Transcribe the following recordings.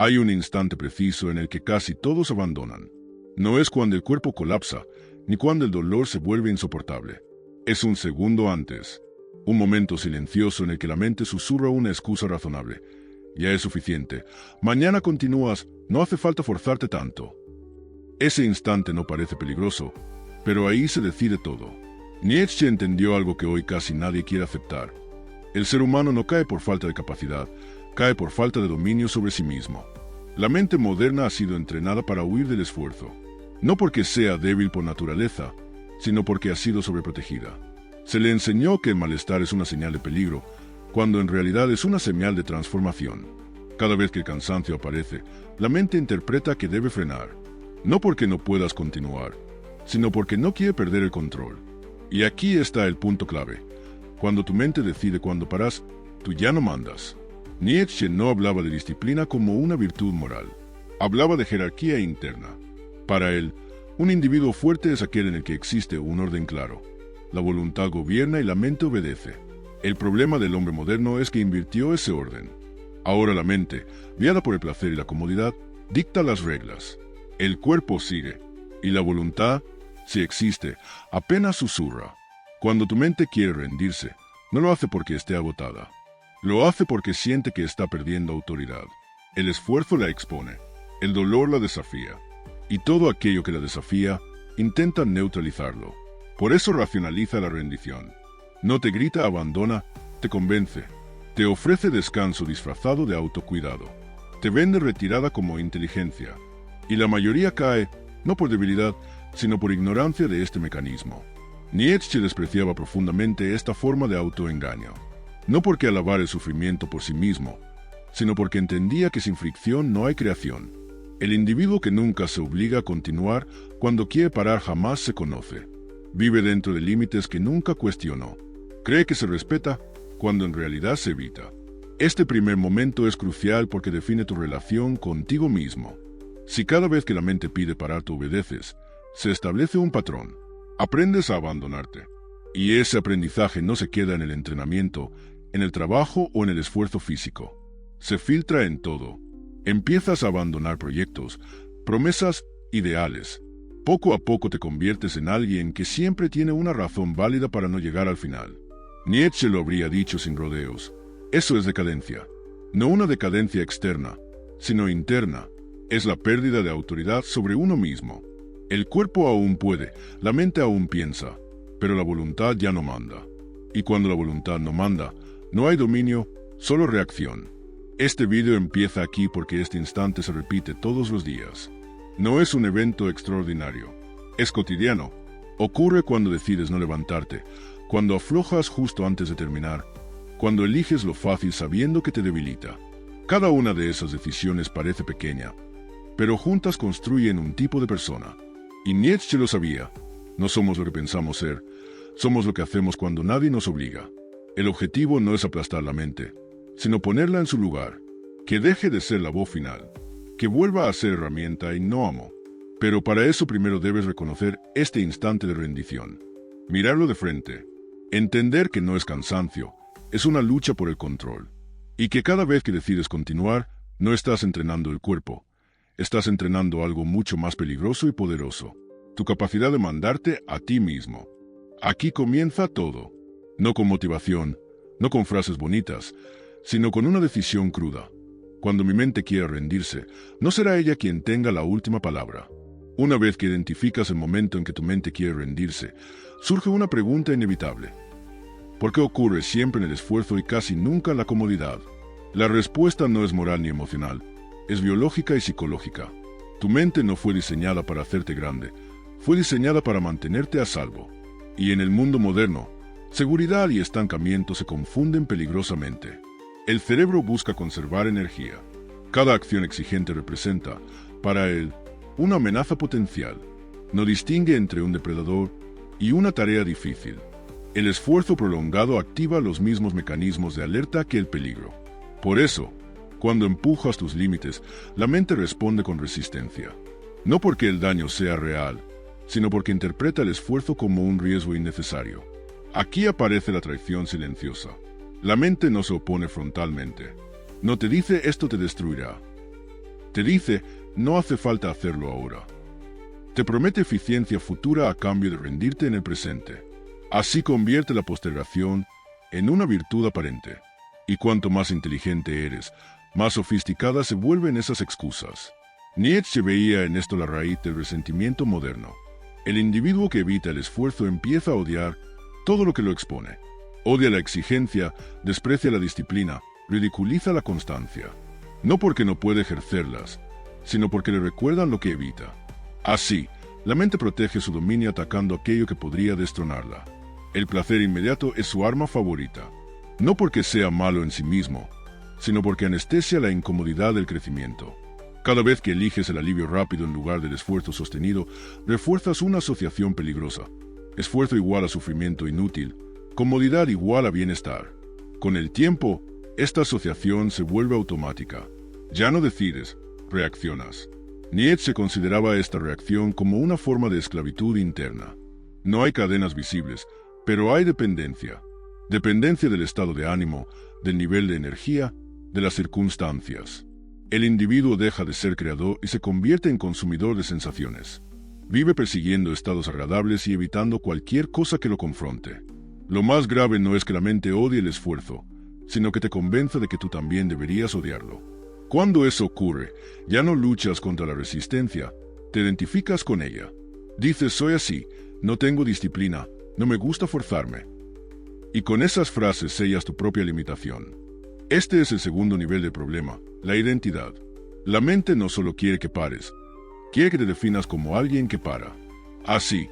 Hay un instante preciso en el que casi todos abandonan. No es cuando el cuerpo colapsa, ni cuando el dolor se vuelve insoportable. Es un segundo antes. Un momento silencioso en el que la mente susurra una excusa razonable. Ya es suficiente. Mañana continúas, no hace falta forzarte tanto. Ese instante no parece peligroso, pero ahí se decide todo. Nietzsche entendió algo que hoy casi nadie quiere aceptar. El ser humano no cae por falta de capacidad, cae por falta de dominio sobre sí mismo. La mente moderna ha sido entrenada para huir del esfuerzo, no porque sea débil por naturaleza, sino porque ha sido sobreprotegida. Se le enseñó que el malestar es una señal de peligro, cuando en realidad es una señal de transformación. Cada vez que el cansancio aparece, la mente interpreta que debe frenar, no porque no puedas continuar, sino porque no quiere perder el control. Y aquí está el punto clave. Cuando tu mente decide cuándo paras, tú ya no mandas. Nietzsche no hablaba de disciplina como una virtud moral. Hablaba de jerarquía interna. Para él, un individuo fuerte es aquel en el que existe un orden claro. La voluntad gobierna y la mente obedece. El problema del hombre moderno es que invirtió ese orden. Ahora la mente, guiada por el placer y la comodidad, dicta las reglas. El cuerpo sigue, y la voluntad, si existe, apenas susurra. Cuando tu mente quiere rendirse, no lo hace porque esté agotada. Lo hace porque siente que está perdiendo autoridad. El esfuerzo la expone, el dolor la desafía, y todo aquello que la desafía intenta neutralizarlo. Por eso racionaliza la rendición. No te grita abandona, te convence. Te ofrece descanso disfrazado de autocuidado. Te vende retirada como inteligencia. Y la mayoría cae, no por debilidad, sino por ignorancia de este mecanismo. Nietzsche despreciaba profundamente esta forma de autoengaño. No porque alabara el sufrimiento por sí mismo, sino porque entendía que sin fricción no hay creación. El individuo que nunca se obliga a continuar cuando quiere parar jamás se conoce. Vive dentro de límites que nunca cuestionó. Cree que se respeta cuando en realidad se evita. Este primer momento es crucial porque define tu relación contigo mismo. Si cada vez que la mente pide parar tú obedeces, se establece un patrón. Aprendes a abandonarte. Y ese aprendizaje no se queda en el entrenamiento, en el trabajo o en el esfuerzo físico. Se filtra en todo. Empiezas a abandonar proyectos, promesas, ideales. Poco a poco te conviertes en alguien que siempre tiene una razón válida para no llegar al final. Nietzsche lo habría dicho sin rodeos. Eso es decadencia. No una decadencia externa, sino interna. Es la pérdida de autoridad sobre uno mismo. El cuerpo aún puede, la mente aún piensa, pero la voluntad ya no manda. Y cuando la voluntad no manda, no hay dominio, solo reacción. Este vídeo empieza aquí porque este instante se repite todos los días. No es un evento extraordinario, es cotidiano. Ocurre cuando decides no levantarte, cuando aflojas justo antes de terminar, cuando eliges lo fácil sabiendo que te debilita. Cada una de esas decisiones parece pequeña, pero juntas construyen un tipo de persona. Y Nietzsche lo sabía. No somos lo que pensamos ser, somos lo que hacemos cuando nadie nos obliga. El objetivo no es aplastar la mente, sino ponerla en su lugar, que deje de ser la voz final, que vuelva a ser herramienta y no amo. Pero para eso primero debes reconocer este instante de rendición, mirarlo de frente, entender que no es cansancio, es una lucha por el control, y que cada vez que decides continuar, no estás entrenando el cuerpo, estás entrenando algo mucho más peligroso y poderoso, tu capacidad de mandarte a ti mismo. Aquí comienza todo, no con motivación, no con frases bonitas, sino con una decisión cruda. Cuando mi mente quiera rendirse, no será ella quien tenga la última palabra. Una vez que identificas el momento en que tu mente quiere rendirse, surge una pregunta inevitable. ¿Por qué ocurre siempre en el esfuerzo y casi nunca en la comodidad? La respuesta no es moral ni emocional, es biológica y psicológica. Tu mente no fue diseñada para hacerte grande, fue diseñada para mantenerte a salvo. Y en el mundo moderno, seguridad y estancamiento se confunden peligrosamente. El cerebro busca conservar energía. Cada acción exigente representa, para él, una amenaza potencial. No distingue entre un depredador y una tarea difícil. El esfuerzo prolongado activa los mismos mecanismos de alerta que el peligro. Por eso, cuando empujas tus límites, la mente responde con resistencia. No porque el daño sea real, sino porque interpreta el esfuerzo como un riesgo innecesario. Aquí aparece la traición silenciosa. La mente no se opone frontalmente. No te dice esto te destruirá. Te dice, no hace falta hacerlo ahora. Te promete eficiencia futura a cambio de rendirte en el presente. Así convierte la postergación en una virtud aparente. Y cuanto más inteligente eres, más sofisticadas se vuelven esas excusas. Nietzsche veía en esto la raíz del resentimiento moderno. El individuo que evita el esfuerzo empieza a odiar todo lo que lo expone. Odia la exigencia, desprecia la disciplina, ridiculiza la constancia. No porque no puede ejercerlas, sino porque le recuerdan lo que evita. Así, la mente protege su dominio atacando aquello que podría destronarla. El placer inmediato es su arma favorita. No porque sea malo en sí mismo, sino porque anestesia la incomodidad del crecimiento. Cada vez que eliges el alivio rápido en lugar del esfuerzo sostenido, refuerzas una asociación peligrosa. Esfuerzo igual a sufrimiento inútil, comodidad igual a bienestar. Con el tiempo, esta asociación se vuelve automática. Ya no decides, reaccionas. Nietzsche consideraba esta reacción como una forma de esclavitud interna. No hay cadenas visibles, pero hay dependencia. Dependencia del estado de ánimo, del nivel de energía, de las circunstancias. El individuo deja de ser creador y se convierte en consumidor de sensaciones. Vive persiguiendo estados agradables y evitando cualquier cosa que lo confronte. Lo más grave no es que la mente odie el esfuerzo, sino que te convenza de que tú también deberías odiarlo. Cuando eso ocurre, ya no luchas contra la resistencia, te identificas con ella. Dices, soy así, no tengo disciplina, no me gusta forzarme. Y con esas frases sellas tu propia limitación. Este es el segundo nivel del problema, la identidad. La mente no solo quiere que pares, quiere que te definas como alguien que para. Así,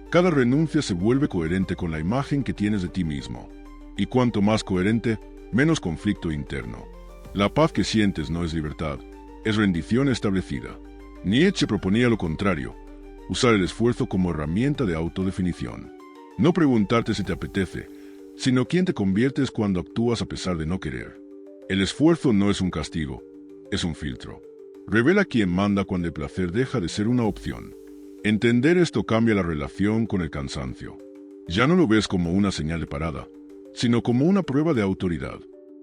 cada renuncia se vuelve coherente con la imagen que tienes de ti mismo. Y cuanto más coherente, menos conflicto interno. La paz que sientes no es libertad, es rendición establecida. Nietzsche proponía lo contrario, usar el esfuerzo como herramienta de autodefinición. No preguntarte si te apetece, sino quién te conviertes cuando actúas a pesar de no querer. El esfuerzo no es un castigo, es un filtro. Revela quién manda cuando el placer deja de ser una opción. Entender esto cambia la relación con el cansancio. Ya no lo ves como una señal de parada, sino como una prueba de autoridad.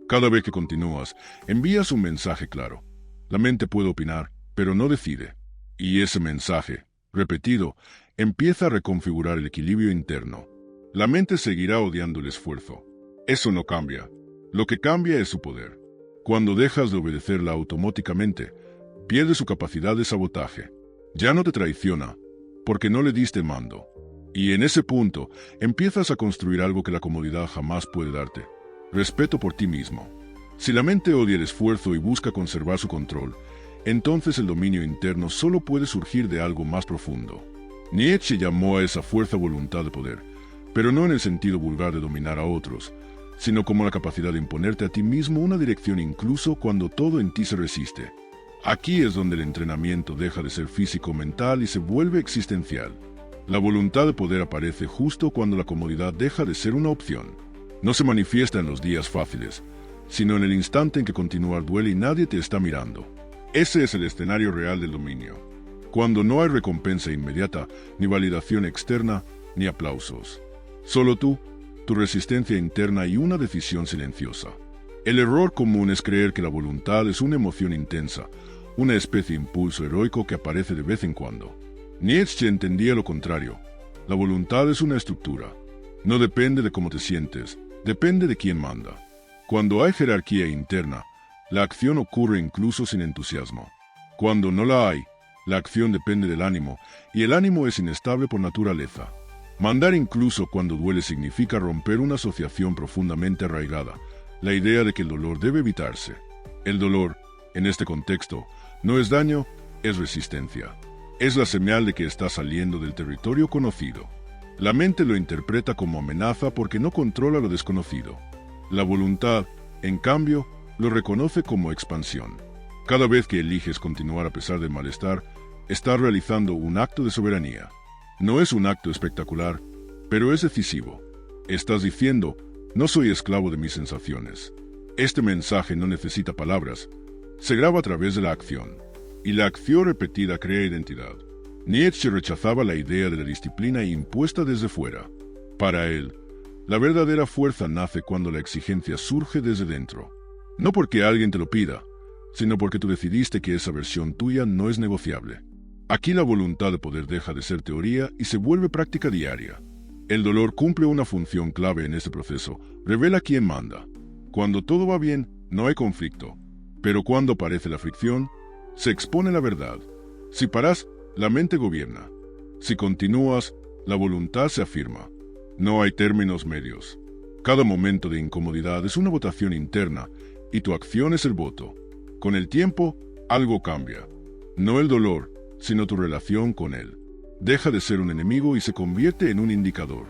Cada vez que continúas, envías un mensaje claro. La mente puede opinar, pero no decide. Y ese mensaje, repetido, empieza a reconfigurar el equilibrio interno. La mente seguirá odiando el esfuerzo. Eso no cambia. Lo que cambia es su poder. Cuando dejas de obedecerla automáticamente, pierde su capacidad de sabotaje. Ya no te traiciona, porque no le diste mando. Y en ese punto, empiezas a construir algo que la comodidad jamás puede darte. Respeto por ti mismo. Si la mente odia el esfuerzo y busca conservar su control, entonces el dominio interno solo puede surgir de algo más profundo. Nietzsche llamó a esa fuerza voluntad de poder, pero no en el sentido vulgar de dominar a otros, sino como la capacidad de imponerte a ti mismo una dirección incluso cuando todo en ti se resiste. Aquí es donde el entrenamiento deja de ser físico-mental y se vuelve existencial. La voluntad de poder aparece justo cuando la comodidad deja de ser una opción. No se manifiesta en los días fáciles, sino en el instante en que continuar duele y nadie te está mirando. Ese es el escenario real del dominio. Cuando no hay recompensa inmediata, ni validación externa, ni aplausos. Solo tú, tu resistencia interna y una decisión silenciosa. El error común es creer que la voluntad es una emoción intensa, una especie de impulso heroico que aparece de vez en cuando. Nietzsche entendía lo contrario. La voluntad es una estructura. No depende de cómo te sientes, depende de quién manda. Cuando hay jerarquía interna, la acción ocurre incluso sin entusiasmo. Cuando no la hay, la acción depende del ánimo, y el ánimo es inestable por naturaleza. Mandar incluso cuando duele significa romper una asociación profundamente arraigada, la idea de que el dolor debe evitarse. El dolor, en este contexto, no es daño, es resistencia. Es la señal de que está saliendo del territorio conocido. La mente lo interpreta como amenaza porque no controla lo desconocido. La voluntad, en cambio, lo reconoce como expansión. Cada vez que eliges continuar a pesar del malestar, estás realizando un acto de soberanía. No es un acto espectacular, pero es decisivo. Estás diciendo, no soy esclavo de mis sensaciones. Este mensaje no necesita palabras, se graba a través de la acción. Y la acción repetida crea identidad. Nietzsche rechazaba la idea de la disciplina impuesta desde fuera. Para él, la verdadera fuerza nace cuando la exigencia surge desde dentro. No porque alguien te lo pida, sino porque tú decidiste que esa versión tuya no es negociable. Aquí la voluntad de poder deja de ser teoría y se vuelve práctica diaria. El dolor cumple una función clave en este proceso, revela quién manda. Cuando todo va bien, no hay conflicto, pero cuando aparece la fricción, se expone la verdad. Si paras, la mente gobierna. Si continúas, la voluntad se afirma. No hay términos medios. Cada momento de incomodidad es una votación interna y tu acción es el voto. Con el tiempo, algo cambia. No el dolor, sino tu relación con él. Deja de ser un enemigo y se convierte en un indicador.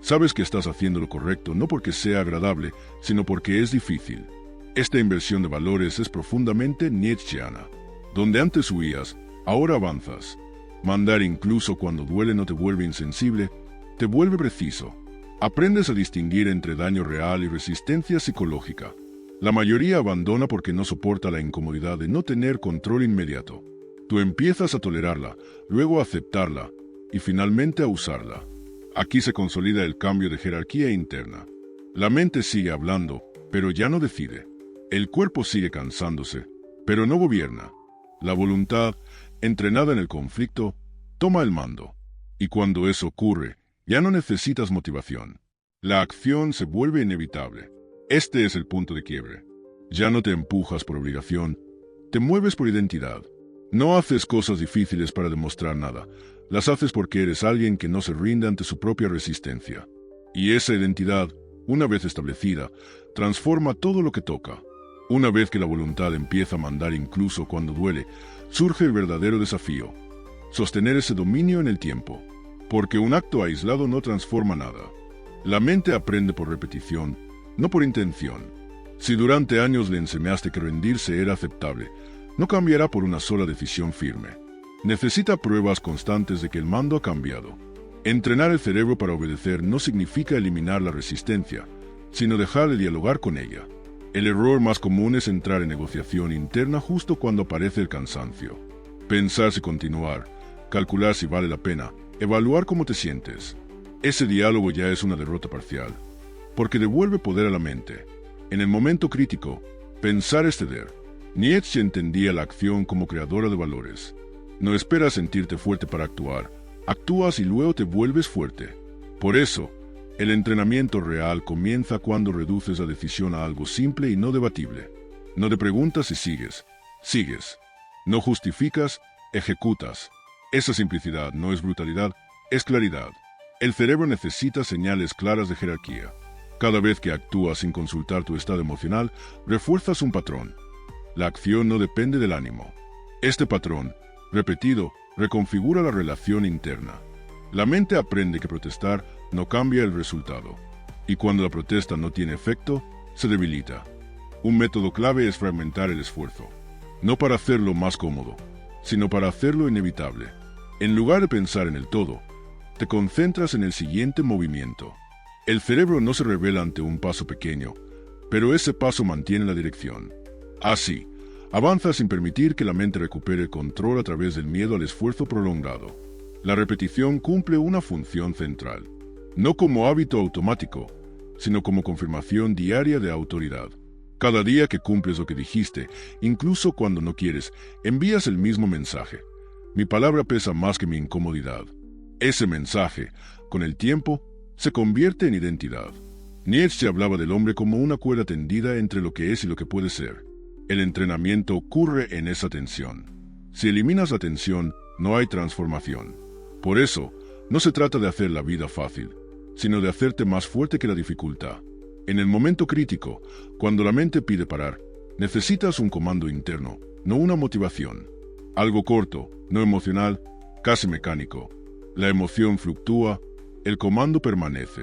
Sabes que estás haciendo lo correcto no porque sea agradable, sino porque es difícil. Esta inversión de valores es profundamente nietzscheana. Donde antes huías, ahora avanzas. Mandar incluso cuando duele no te vuelve insensible, te vuelve preciso. Aprendes a distinguir entre daño real y resistencia psicológica. La mayoría abandona porque no soporta la incomodidad de no tener control inmediato. Tú empiezas a tolerarla, luego a aceptarla y finalmente a usarla. Aquí se consolida el cambio de jerarquía interna. La mente sigue hablando, pero ya no decide. El cuerpo sigue cansándose, pero no gobierna. La voluntad, entrenada en el conflicto, toma el mando. Y cuando eso ocurre, ya no necesitas motivación. La acción se vuelve inevitable. Este es el punto de quiebre. Ya no te empujas por obligación, te mueves por identidad. No haces cosas difíciles para demostrar nada. Las haces porque eres alguien que no se rinde ante su propia resistencia. Y esa identidad, una vez establecida, transforma todo lo que toca. Una vez que la voluntad empieza a mandar incluso cuando duele, surge el verdadero desafío: sostener ese dominio en el tiempo. Porque un acto aislado no transforma nada. La mente aprende por repetición, no por intención. Si durante años le enseñaste que rendirse era aceptable, no cambiará por una sola decisión firme. Necesita pruebas constantes de que el mando ha cambiado. Entrenar el cerebro para obedecer no significa eliminar la resistencia, sino dejar de dialogar con ella. El error más común es entrar en negociación interna justo cuando aparece el cansancio. Pensar si continuar, calcular si vale la pena, evaluar cómo te sientes. Ese diálogo ya es una derrota parcial, porque devuelve poder a la mente. En el momento crítico, pensar es ceder. Nietzsche entendía la acción como creadora de valores. No esperas sentirte fuerte para actuar, actúas y luego te vuelves fuerte. Por eso, el entrenamiento real comienza cuando reduces la decisión a algo simple y no debatible. No te preguntas si sigues, sigues. No justificas, ejecutas. Esa simplicidad no es brutalidad, es claridad. El cerebro necesita señales claras de jerarquía. Cada vez que actúas sin consultar tu estado emocional, refuerzas un patrón. La acción no depende del ánimo. Este patrón, repetido, reconfigura la relación interna. La mente aprende que protestar no cambia el resultado. Y cuando la protesta no tiene efecto, se debilita. Un método clave es fragmentar el esfuerzo. No para hacerlo más cómodo, sino para hacerlo inevitable. En lugar de pensar en el todo, te concentras en el siguiente movimiento. El cerebro no se revela ante un paso pequeño, pero ese paso mantiene la dirección. Así, avanza sin permitir que la mente recupere el control a través del miedo al esfuerzo prolongado. La repetición cumple una función central, no como hábito automático, sino como confirmación diaria de autoridad. Cada día que cumples lo que dijiste, incluso cuando no quieres, envías el mismo mensaje. Mi palabra pesa más que mi incomodidad. Ese mensaje, con el tiempo, se convierte en identidad. Nietzsche hablaba del hombre como una cuerda tendida entre lo que es y lo que puede ser. El entrenamiento ocurre en esa tensión. Si eliminas la tensión, no hay transformación. Por eso, no se trata de hacer la vida fácil, sino de hacerte más fuerte que la dificultad. En el momento crítico, cuando la mente pide parar, necesitas un comando interno, no una motivación. Algo corto, no emocional, casi mecánico. La emoción fluctúa, el comando permanece.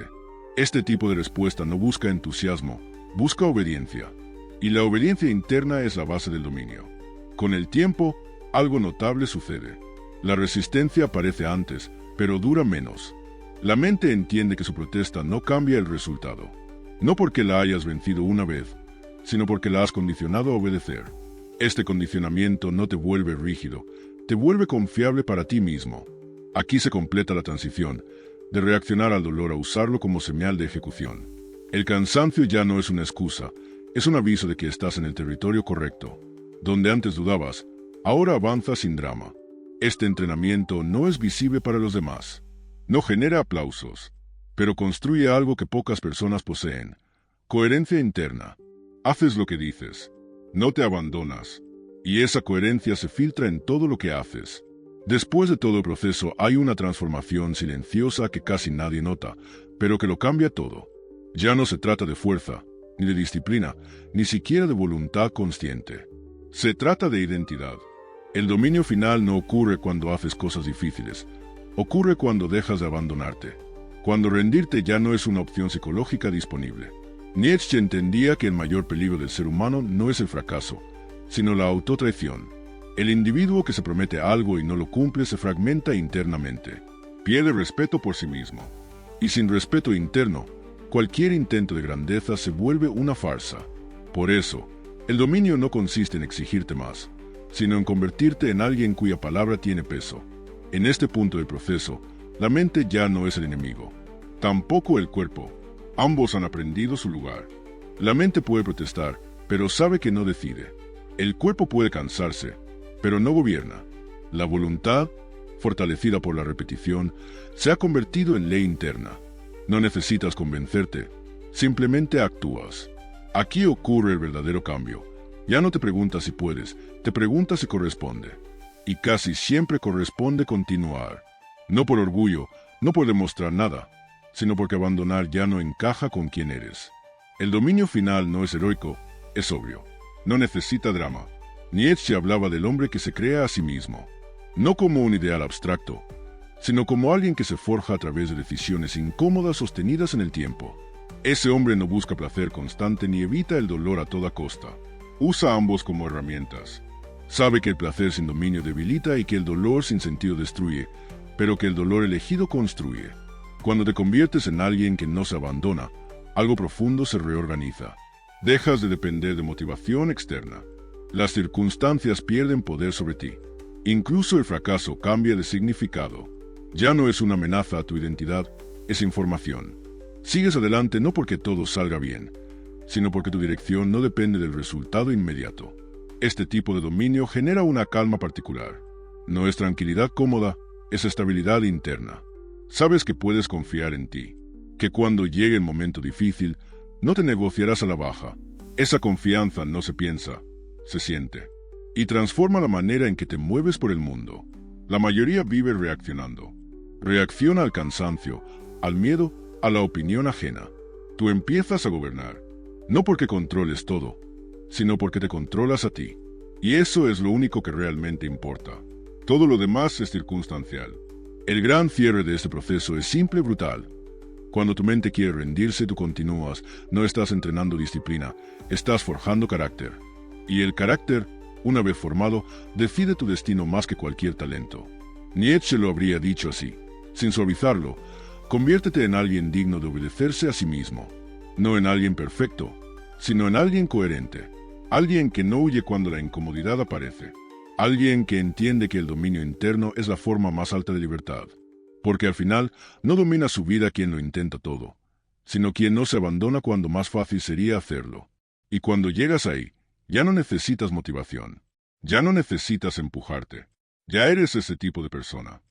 Este tipo de respuesta no busca entusiasmo, busca obediencia. Y la obediencia interna es la base del dominio. Con el tiempo, algo notable sucede. La resistencia aparece antes, pero dura menos. La mente entiende que su protesta no cambia el resultado. No porque la hayas vencido una vez, sino porque la has condicionado a obedecer. Este condicionamiento no te vuelve rígido, te vuelve confiable para ti mismo. Aquí se completa la transición, de reaccionar al dolor a usarlo como señal de ejecución. El cansancio ya no es una excusa, es un aviso de que estás en el territorio correcto. Donde antes dudabas, ahora avanzas sin drama. Este entrenamiento no es visible para los demás. No genera aplausos, pero construye algo que pocas personas poseen. Coherencia interna. Haces lo que dices. No te abandonas. Y esa coherencia se filtra en todo lo que haces. Después de todo el proceso hay una transformación silenciosa que casi nadie nota, pero que lo cambia todo. Ya no se trata de fuerza, ni de disciplina, ni siquiera de voluntad consciente. Se trata de identidad. El dominio final no ocurre cuando haces cosas difíciles. Ocurre cuando dejas de abandonarte. Cuando rendirte ya no es una opción psicológica disponible. Nietzsche entendía que el mayor peligro del ser humano no es el fracaso, sino la autotraición. El individuo que se promete algo y no lo cumple se fragmenta internamente. Pierde respeto por sí mismo. Y sin respeto interno, cualquier intento de grandeza se vuelve una farsa. Por eso, el dominio no consiste en exigirte más, sino en convertirte en alguien cuya palabra tiene peso. En este punto del proceso, la mente ya no es el enemigo. Tampoco el cuerpo. Ambos han aprendido su lugar. La mente puede protestar, pero sabe que no decide. El cuerpo puede cansarse, pero no gobierna. La voluntad, fortalecida por la repetición, se ha convertido en ley interna. No necesitas convencerte, simplemente actúas. Aquí ocurre el verdadero cambio. Ya no te preguntas si puedes, te preguntas si corresponde. Y casi siempre corresponde continuar. No por orgullo, no por demostrar nada, sino porque abandonar ya no encaja con quien eres. El dominio final no es heroico, es sobrio. No necesita drama. Nietzsche hablaba del hombre que se crea a sí mismo, no como un ideal abstracto, sino como alguien que se forja a través de decisiones incómodas sostenidas en el tiempo. Ese hombre no busca placer constante ni evita el dolor a toda costa. Usa ambos como herramientas. Sabe que el placer sin dominio debilita y que el dolor sin sentido destruye, pero que el dolor elegido construye. Cuando te conviertes en alguien que no se abandona, algo profundo se reorganiza. Dejas de depender de motivación externa. Las circunstancias pierden poder sobre ti. Incluso el fracaso cambia de significado. Ya no es una amenaza a tu identidad, es información. Sigues adelante no porque todo salga bien, sino porque tu dirección no depende del resultado inmediato. Este tipo de dominio genera una calma particular. No es tranquilidad cómoda, es estabilidad interna. Sabes que puedes confiar en ti, que cuando llegue el momento difícil, no te negociarás a la baja. Esa confianza no se piensa, se siente. Y transforma la manera en que te mueves por el mundo. La mayoría vive reaccionando. Reacciona al cansancio, al miedo, a la opinión ajena. Tú empiezas a gobernar, no porque controles todo, sino porque te controlas a ti. Y eso es lo único que realmente importa. Todo lo demás es circunstancial. El gran cierre de este proceso es simple y brutal. Cuando tu mente quiere rendirse, tú continúas. No estás entrenando disciplina, estás forjando carácter. Y el carácter, una vez formado, decide tu destino más que cualquier talento. Nietzsche lo habría dicho así. Sin suavizarlo, conviértete en alguien digno de obedecerse a sí mismo. No en alguien perfecto, sino en alguien coherente. Alguien que no huye cuando la incomodidad aparece. Alguien que entiende que el dominio interno es la forma más alta de libertad. Porque al final, no domina su vida quien lo intenta todo, sino quien no se abandona cuando más fácil sería hacerlo. Y cuando llegas ahí, ya no necesitas motivación. Ya no necesitas empujarte. Ya eres ese tipo de persona.